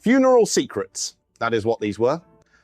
Funeral secrets, that is what these were.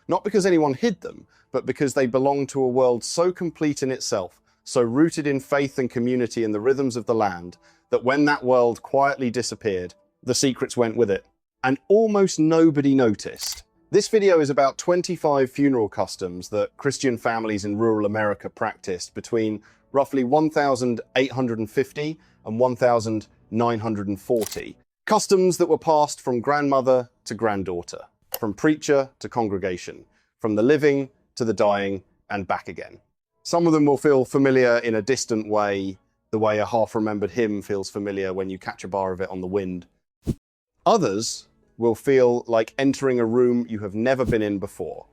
Not because anyone hid them, but because they belonged to a world so complete in itself, so rooted in faith and community and the rhythms of the land, that when that world quietly disappeared, the secrets went with it. And almost nobody noticed. This video is about 25 funeral customs that Christian families in rural America practiced between roughly 1,850 and 1,940. Customs that were passed from grandmother to granddaughter, from preacher to congregation, from the living to the dying and back again. Some of them will feel familiar in a distant way, the way a half-remembered hymn feels familiar when you catch a bar of it on the wind. Others will feel like entering a room you have never been in before,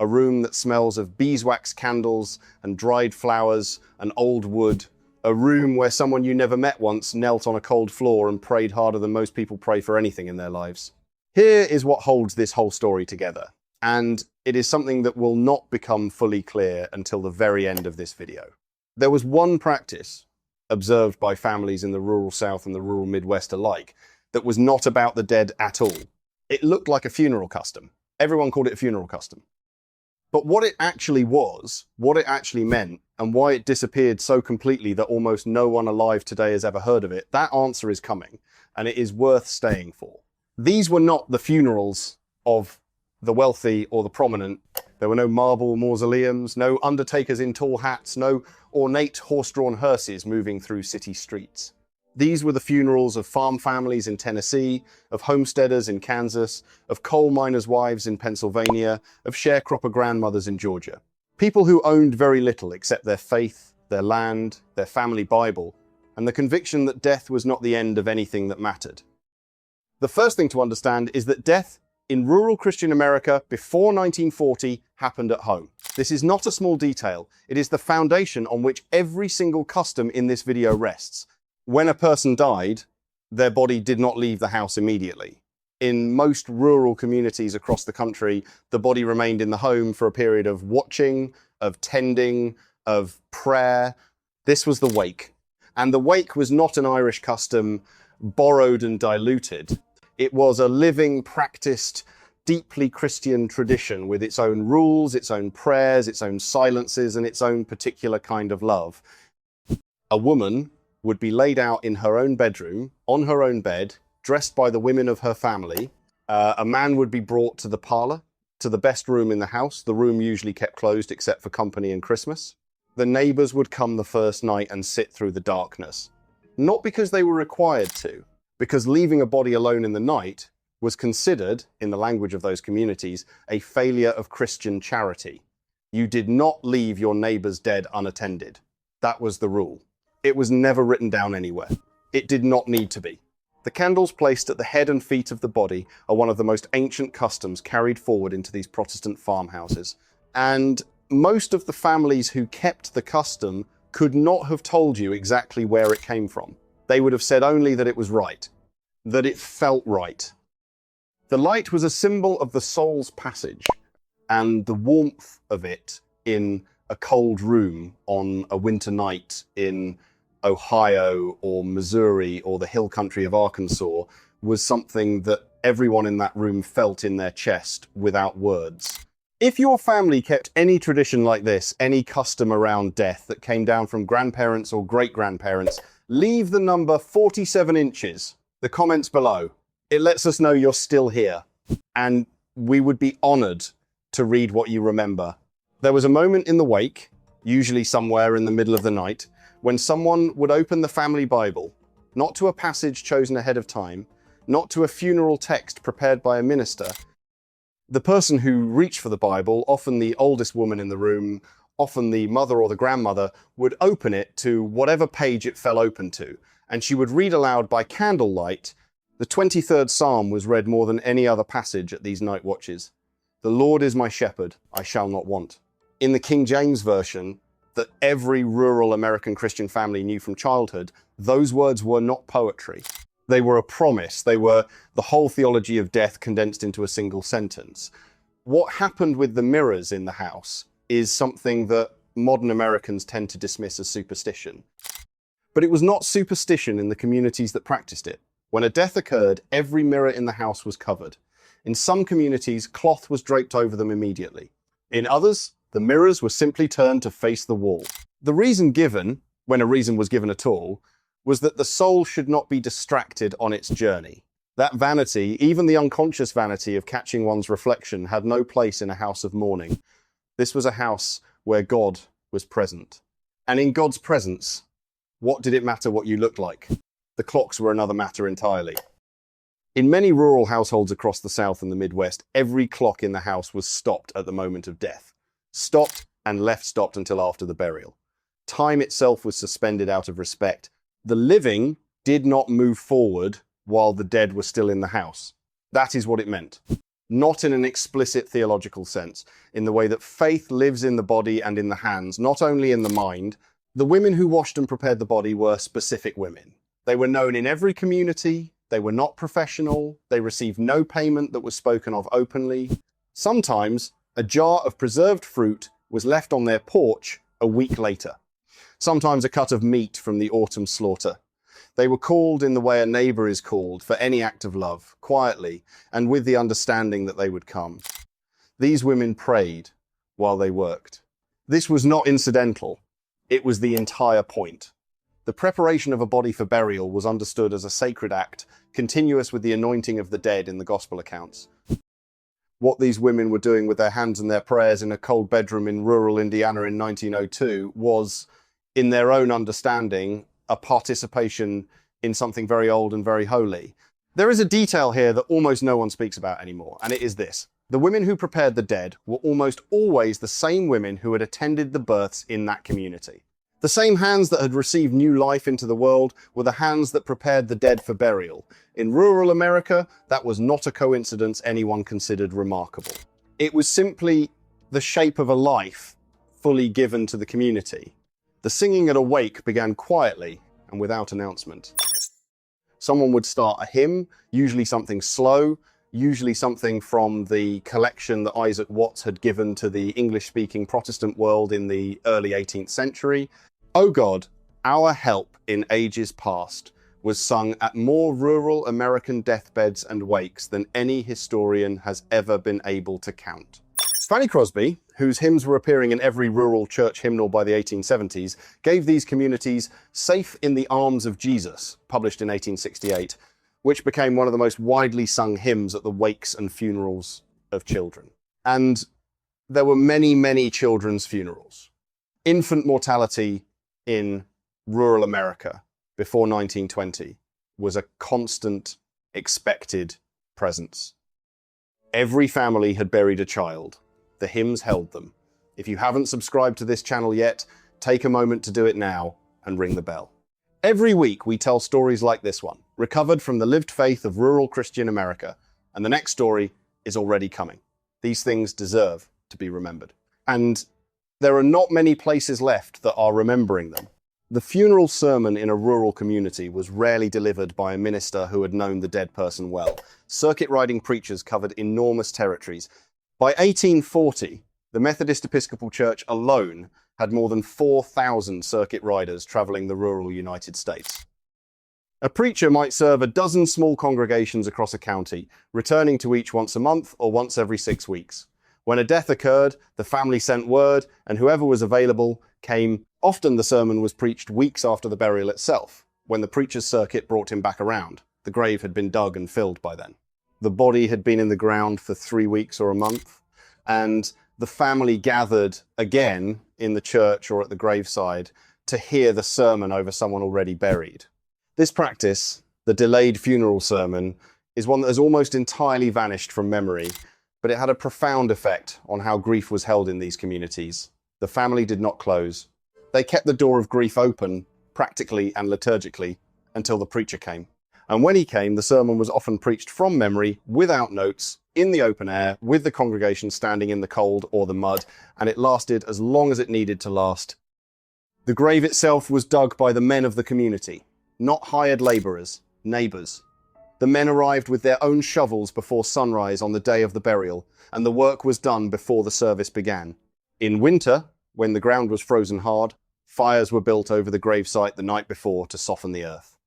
a room that smells of beeswax candles and dried flowers and old wood, a room where someone you never met once knelt on a cold floor and prayed harder than most people pray for anything in their lives. Here is what holds this whole story together, and it is something that will not become fully clear until the very end of this video. There was one practice observed by families in the rural South and the rural Midwest alike that was not about the dead at all. It looked like a funeral custom. Everyone called it a funeral custom. But what it actually was, what it actually meant, and why it disappeared so completely that almost no one alive today has ever heard of it, that answer is coming, and it is worth staying for. These were not the funerals of the wealthy or the prominent. There were no marble mausoleums, no undertakers in tall hats, no ornate horse-drawn hearses moving through city streets. These were the funerals of farm families in Tennessee, of homesteaders in Kansas, of coal miners' wives in Pennsylvania, of sharecropper grandmothers in Georgia. People who owned very little except their faith, their land, their family Bible, and the conviction that death was not the end of anything that mattered. The first thing to understand is that death in rural Christian America before 1940 happened at home. This is not a small detail. It is the foundation on which every single custom in this video rests. When a person died, their body did not leave the house immediately. In most rural communities across the country, the body remained in the home for a period of watching, of tending, of prayer. This was the wake. And the wake was not an Irish custom borrowed and diluted. It was a living, practiced, deeply Christian tradition with its own rules, its own prayers, its own silences, and its own particular kind of love. A woman would be laid out in her own bedroom, on her own bed, dressed by the women of her family. A man would be brought to the parlor, to the best room in the house, the room usually kept closed except for company and Christmas. The neighbors would come the first night and sit through the darkness. Not because they were required to, because leaving a body alone in the night was considered, in the language of those communities, a failure of Christian charity. You did not leave your neighbor's dead unattended. That was the rule. It was never written down anywhere. It did not need to be. The candles placed at the head and feet of the body are one of the most ancient customs carried forward into these Protestant farmhouses. And most of the families who kept the custom could not have told you exactly where it came from. They would have said only that it was right, that it felt right. The light was a symbol of the soul's passage and the warmth of it in a cold room on a winter night in Ohio or Missouri or the hill country of Arkansas was something that everyone in that room felt in their chest without words. If your family kept any tradition like this, any custom around death that came down from grandparents or great-grandparents, leave the number 47 inches, the comments below. It lets us know you're still here, and we would be honored to read what you remember. There was a moment in the wake, usually somewhere in the middle of the night, when someone would open the family Bible, not to a passage chosen ahead of time, not to a funeral text prepared by a minister. The person who reached for the Bible, often the oldest woman in the room, often the mother or the grandmother, would open it to whatever page it fell open to, and she would read aloud by candlelight. The 23rd Psalm was read more than any other passage at these night watches. The Lord is my shepherd, I shall not want. In the King James Version, that every rural American Christian family knew from childhood, those words were not poetry. They were a promise. They were the whole theology of death condensed into a single sentence. What happened with the mirrors in the house is something that modern Americans tend to dismiss as superstition. But it was not superstition in the communities that practiced it. When a death occurred, every mirror in the house was covered. In some communities, cloth was draped over them immediately. In others, the mirrors were simply turned to face the wall. The reason given, when a reason was given at all, was that the soul should not be distracted on its journey. That vanity, even the unconscious vanity of catching one's reflection, had no place in a house of mourning. This was a house where God was present. And in God's presence, what did it matter what you looked like? The clocks were another matter entirely. In many rural households across the South and the Midwest, every clock in the house was stopped at the moment of death. Stopped and left stopped until after the burial. Time itself was suspended out of respect. The living did not move forward while the dead were still in the house. That is what it meant. Not in an explicit theological sense, in the way that faith lives in the body and in the hands, not only in the mind. The women who washed and prepared the body were specific women. They were known in every community. They were not professional. They received no payment that was spoken of openly. Sometimes a jar of preserved fruit was left on their porch a week later. Sometimes a cut of meat from the autumn slaughter. They were called in the way a neighbor is called for any act of love, quietly, and with the understanding that they would come. These women prayed while they worked. This was not incidental. It was the entire point. The preparation of a body for burial was understood as a sacred act, continuous with the anointing of the dead in the gospel accounts. What these women were doing with their hands and their prayers in a cold bedroom in rural Indiana in 1902 was, in their own understanding, a participation in something very old and very holy. There is a detail here that almost no one speaks about anymore, and it is this. The women who prepared the dead were almost always the same women who had attended the births in that community. The same hands that had received new life into the world were the hands that prepared the dead for burial. In rural America, that was not a coincidence anyone considered remarkable. It was simply the shape of a life fully given to the community. The singing at a wake began quietly and without announcement. Someone would start a hymn, usually something slow, usually something from the collection that Isaac Watts had given to the English-speaking Protestant world in the early 18th century. "O God, our help in ages past," was sung at more rural American deathbeds and wakes than any historian has ever been able to count. Fanny Crosby, whose hymns were appearing in every rural church hymnal by the 1870s, gave these communities "Safe in the Arms of Jesus," published in 1868, which became one of the most widely sung hymns at the wakes and funerals of children. And there were many, many children's funerals. Infant mortality in rural America before 1920 was a constant, expected presence. Every family had buried a child. The hymns held them. If you haven't subscribed to this channel yet, take a moment to do it now and ring the bell. Every week we tell stories like this one, recovered from the lived faith of rural Christian America, and the next story is already coming. These things deserve to be remembered. And there are not many places left that are remembering them. The funeral sermon in a rural community was rarely delivered by a minister who had known the dead person well. Circuit riding preachers covered enormous territories. By 1840, the Methodist Episcopal Church alone had more than 4,000 circuit riders traveling the rural United States. A preacher might serve a dozen small congregations across a county, returning to each once a month or once every 6 weeks. When a death occurred, the family sent word, and whoever was available came. Often the sermon was preached weeks after the burial itself. When the preacher's circuit brought him back around, the grave had been dug and filled by then. The body had been in the ground for 3 weeks or a month, and the family gathered again in the church or at the graveside to hear the sermon over someone already buried. This practice, the delayed funeral sermon, is one that has almost entirely vanished from memory, but it had a profound effect on how grief was held in these communities. The family did not close. They kept the door of grief open, practically and liturgically, until the preacher came. And when he came, the sermon was often preached from memory, without notes, in the open air, with the congregation standing in the cold or the mud, and it lasted as long as it needed to last. The grave itself was dug by the men of the community, not hired laborers, neighbors. The men arrived with their own shovels before sunrise on the day of the burial, and the work was done before the service began. In winter, when the ground was frozen hard, fires were built over the gravesite the night before to soften the earth.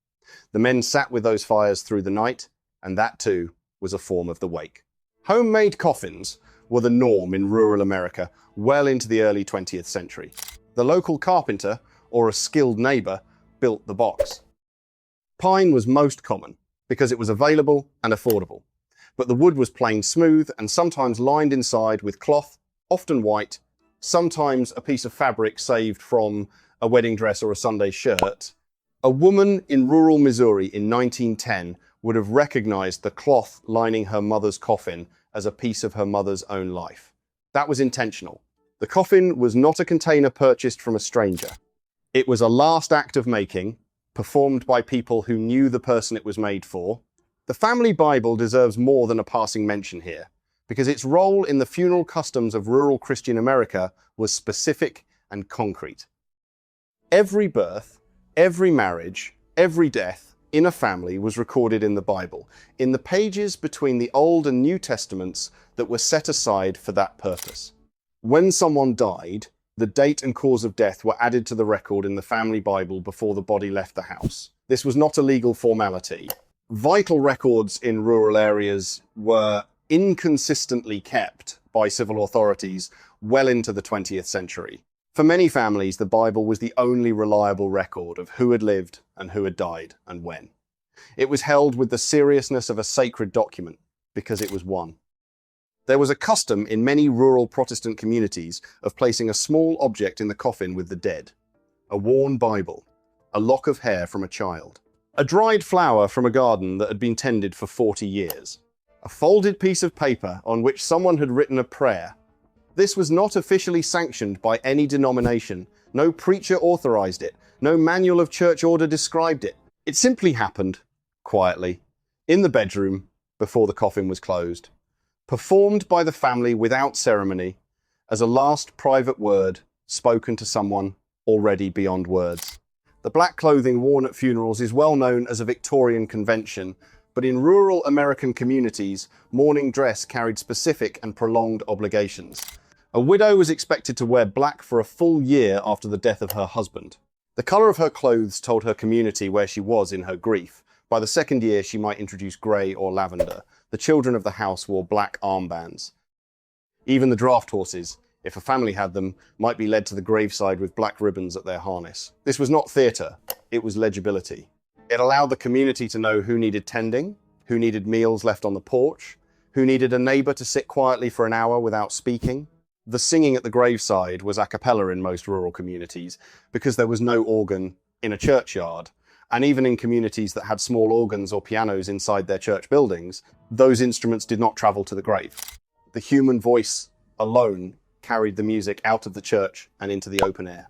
The men sat with those fires through the night, and that too was a form of the wake. Homemade coffins were the norm in rural America well into the early 20th century. The local carpenter or a skilled neighbor built the box. Pine was most common because it was available and affordable, but the wood was plain smooth and sometimes lined inside with cloth, often white, sometimes a piece of fabric saved from a wedding dress or a Sunday shirt. A woman in rural Missouri in 1910 would have recognized the cloth lining her mother's coffin as a piece of her mother's own life. That was intentional. The coffin was not a container purchased from a stranger. It was a last act of making, performed by people who knew the person it was made for. The family Bible deserves more than a passing mention here, because its role in the funeral customs of rural Christian America was specific and concrete. Every birth, every marriage, every death in a family was recorded in the Bible, in the pages between the Old and New Testaments that were set aside for that purpose. When someone died, the date and cause of death were added to the record in the family Bible before the body left the house. This was not a legal formality. Vital records in rural areas were inconsistently kept by civil authorities well into the 20th century. For many families, the Bible was the only reliable record of who had lived and who had died and when. It was held with the seriousness of a sacred document because it was one. There was a custom in many rural Protestant communities of placing a small object in the coffin with the dead. A worn Bible, a lock of hair from a child, a dried flower from a garden that had been tended for 40 years, a folded piece of paper on which someone had written a prayer. This was not officially sanctioned by any denomination. No preacher authorized it. No manual of church order described it. It simply happened, quietly, in the bedroom before the coffin was closed, performed by the family without ceremony, as a last private word spoken to someone already beyond words. The black clothing worn at funerals is well known as a Victorian convention, but in rural American communities, mourning dress carried specific and prolonged obligations. A widow was expected to wear black for a full year after the death of her husband. The color of her clothes told her community where she was in her grief. By the second year, she might introduce grey or lavender. The children of the house wore black armbands. Even the draft horses, if a family had them, might be led to the graveside with black ribbons at their harness. This was not theatre, it was legibility. It allowed the community to know who needed tending, who needed meals left on the porch, who needed a neighbour to sit quietly for an hour without speaking. The singing at the graveside was a cappella in most rural communities because there was no organ in a churchyard. And even in communities that had small organs or pianos inside their church buildings, those instruments did not travel to the grave. The human voice alone carried the music out of the church and into the open air.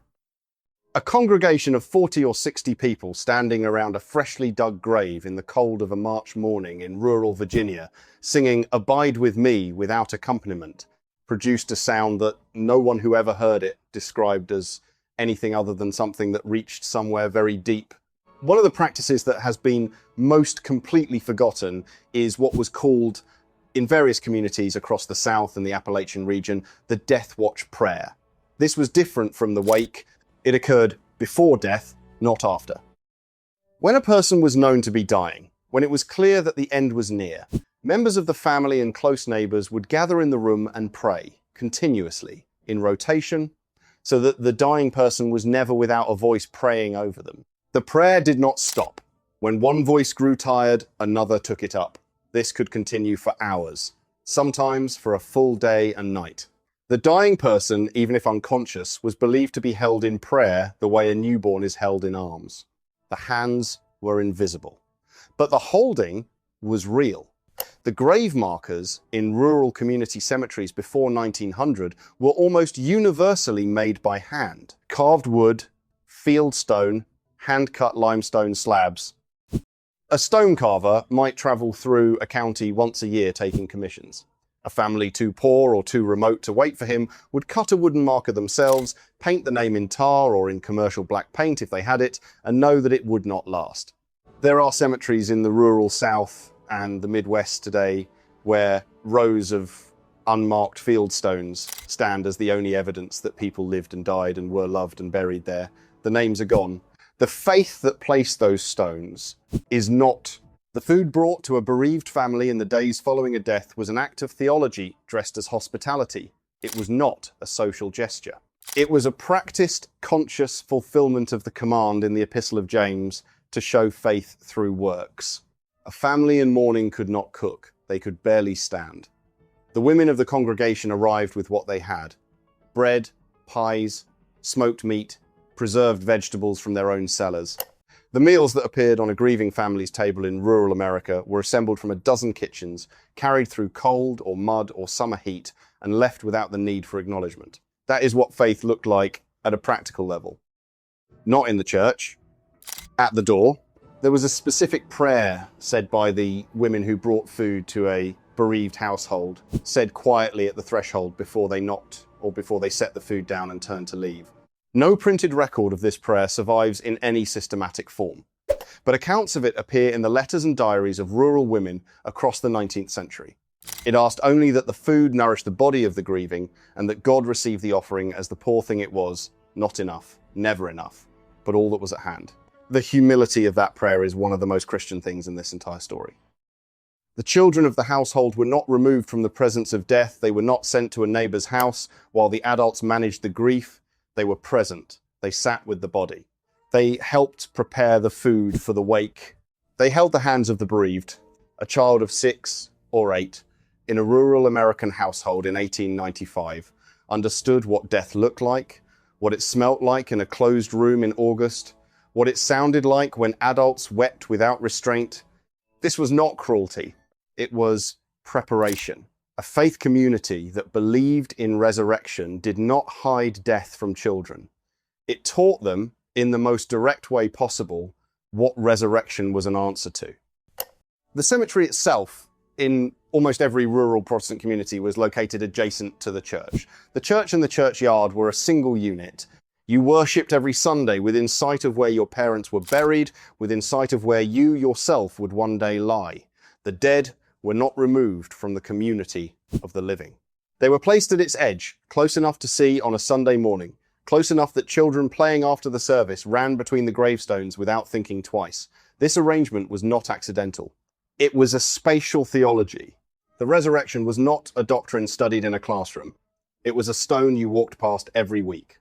A congregation of 40 or 60 people standing around a freshly dug grave in the cold of a March morning in rural Virginia, singing "Abide with Me" without accompaniment, produced a sound that no one who ever heard it described as anything other than something that reached somewhere very deep. One of the practices that has been most completely forgotten is what was called, in various communities across the South and the Appalachian region, the death watch prayer. This was different from the wake. It occurred before death, not after. When a person was known to be dying, when it was clear that the end was near, members of the family and close neighbors would gather in the room and pray, continuously, in rotation, so that the dying person was never without a voice praying over them. The prayer did not stop. When one voice grew tired, another took it up. This could continue for hours, sometimes for a full day and night. The dying person, even if unconscious, was believed to be held in prayer the way a newborn is held in arms. The hands were invisible, but the holding was real. The grave markers in rural community cemeteries before 1900 were almost universally made by hand. Carved wood, field stone, hand-cut limestone slabs. A stone carver might travel through a county once a year taking commissions. A family too poor or too remote to wait for him would cut a wooden marker themselves, paint the name in tar or in commercial black paint if they had it, and know that it would not last. There are cemeteries in the rural South and the Midwest today where rows of unmarked field stones stand as the only evidence that people lived and died and were loved and buried there. The names are gone. The faith that placed those stones is not The food brought to a bereaved family in the days following a death was an act of theology dressed as hospitality. It was not a social gesture. It was a practiced, conscious fulfillment of the command in the Epistle of James to show faith through works. A family in mourning could not cook. They could barely stand. The women of the congregation arrived with what they had: bread, pies, smoked meat, preserved vegetables from their own cellars. The meals that appeared on a grieving family's table in rural America were assembled from a dozen kitchens, carried through cold or mud or summer heat, and left without the need for acknowledgement. That is what faith looked like at a practical level. Not in the church. At the door, there was a specific prayer said by the women who brought food to a bereaved household, said quietly at the threshold before they knocked or before they set the food down and turned to leave. No printed record of this prayer survives in any systematic form, but accounts of it appear in the letters and diaries of rural women across the 19th century. It asked only that the food nourish the body of the grieving and that God receive the offering as the poor thing it was, not enough, never enough, but all that was at hand. The humility of that prayer is one of the most Christian things in this entire story. The children of the household were not removed from the presence of death. They were not sent to a neighbor's house while the adults managed the grief. They were present. They sat with the body. They helped prepare the food for the wake. They held the hands of the bereaved, a child of 6 or 8, in a rural American household in 1895, understood what death looked like, what it smelt like in a closed room in August, what it sounded like when adults wept without restraint. This was not cruelty. It was preparation. A faith community that believed in resurrection did not hide death from children. It taught them, in the most direct way possible, what resurrection was an answer to. The cemetery itself, in almost every rural Protestant community, was located adjacent to the church. The church and the churchyard were a single unit. You worshipped every Sunday within sight of where your parents were buried, within sight of where you yourself would one day lie. The dead were not removed from the community of the living. They were placed at its edge, close enough to see on a Sunday morning, close enough that children playing after the service ran between the gravestones without thinking twice. This arrangement was not accidental. It was a spatial theology. The resurrection was not a doctrine studied in a classroom. It was a stone you walked past every week.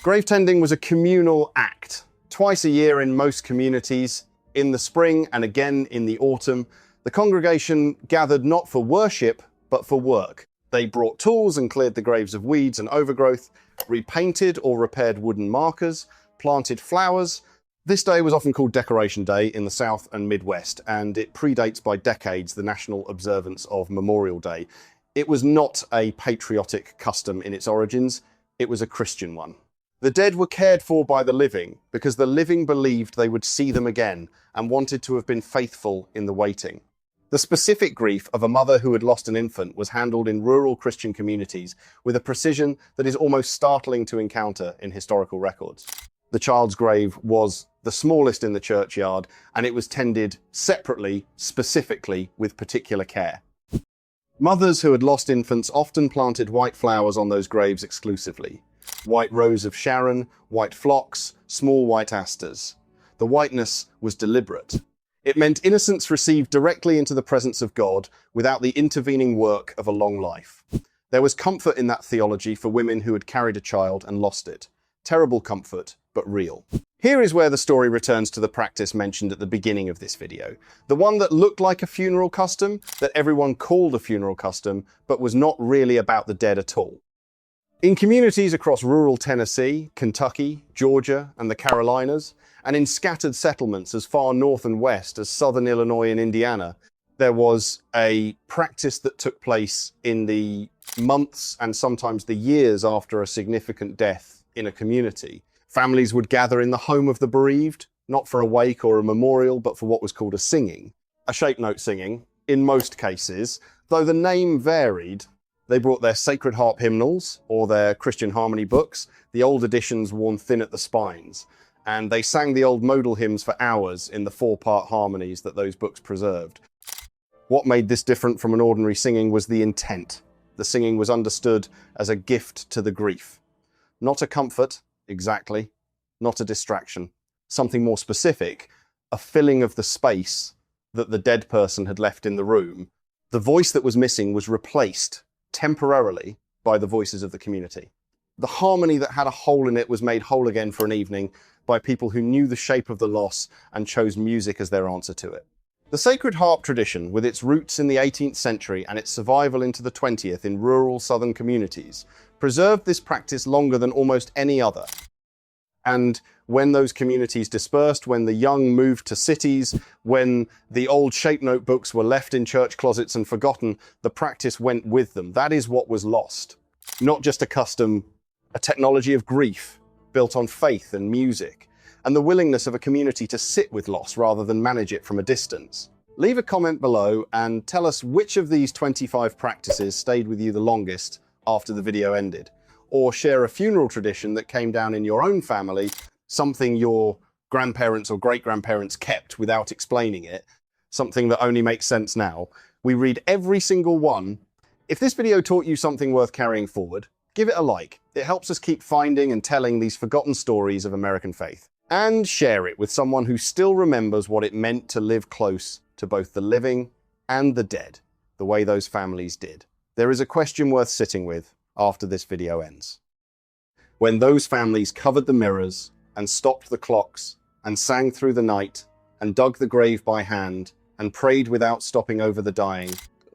Grave tending was a communal act. Twice a year in most communities, in the spring and again in the autumn, the congregation gathered not for worship, but for work. They brought tools and cleared the graves of weeds and overgrowth, repainted or repaired wooden markers, planted flowers. This day was often called Decoration Day in the South and Midwest, and it predates by decades the national observance of Memorial Day. It was not a patriotic custom in its origins, it was a Christian one. The dead were cared for by the living because the living believed they would see them again and wanted to have been faithful in the waiting. The specific grief of a mother who had lost an infant was handled in rural Christian communities with a precision that is almost startling to encounter in historical records. The child's grave was the smallest in the churchyard, and it was tended separately, specifically, with particular care. Mothers who had lost infants often planted white flowers on those graves exclusively. White rose of Sharon, white phlox, small white asters. The whiteness was deliberate. It meant innocence received directly into the presence of God without the intervening work of a long life. There was comfort in that theology for women who had carried a child and lost it. Terrible comfort, but real. Here is where the story returns to the practice mentioned at the beginning of this video. The one that looked like a funeral custom, that everyone called a funeral custom, but was not really about the dead at all. In communities across rural Tennessee, Kentucky, Georgia, and the Carolinas, and in scattered settlements as far north and west as southern Illinois and Indiana, there was a practice that took place in the months and sometimes the years after a significant death in a community. Families would gather in the home of the bereaved, not for a wake or a memorial, but for what was called a singing. A shape note singing, in most cases, though the name varied. They brought their sacred harp hymnals or their Christian harmony books, the old editions worn thin at the spines, and they sang the old modal hymns for hours in the 4-part harmonies that those books preserved. What made this different from an ordinary singing was the intent. The singing was understood as a gift to the grief. Not a comfort, exactly, not a distraction. Something more specific, a filling of the space that the dead person had left in the room, the voice that was missing was replaced temporarily by the voices of the community. The harmony that had a hole in it was made whole again for an evening by people who knew the shape of the loss and chose music as their answer to it. The Sacred Harp tradition, with its roots in the 18th century and its survival into the 20th in rural southern communities, preserved this practice longer than almost any other. And when those communities dispersed, when the young moved to cities, when the old shape notebooks were left in church closets and forgotten, the practice went with them. That is what was lost. Not just a custom, a technology of grief built on faith and music, and the willingness of a community to sit with loss rather than manage it from a distance. Leave a comment below and tell us which of these 25 practices stayed with you the longest after the video ended. Or share a funeral tradition that came down in your own family, something your grandparents or great-grandparents kept without explaining it, something that only makes sense now. We read every single one. If this video taught you something worth carrying forward, give it a like. It helps us keep finding and telling these forgotten stories of American faith. And share it with someone who still remembers what it meant to live close to both the living and the dead, the way those families did. There is a question worth sitting with after this video ends. When those families covered the mirrors and stopped the clocks and sang through the night and dug the grave by hand and prayed without stopping over the dying,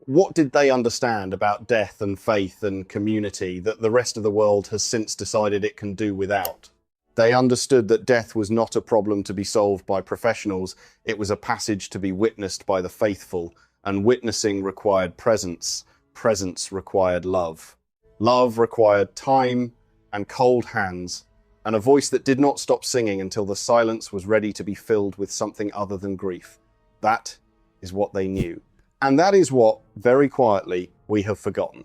what did they understand about death and faith and community that the rest of the world has since decided it can do without? They understood that death was not a problem to be solved by professionals. It was a passage to be witnessed by the faithful, and witnessing required presence. Presence required love. Love required time and cold hands, and a voice that did not stop singing until the silence was ready to be filled with something other than grief. That is what they knew. And that is what, very quietly, we have forgotten.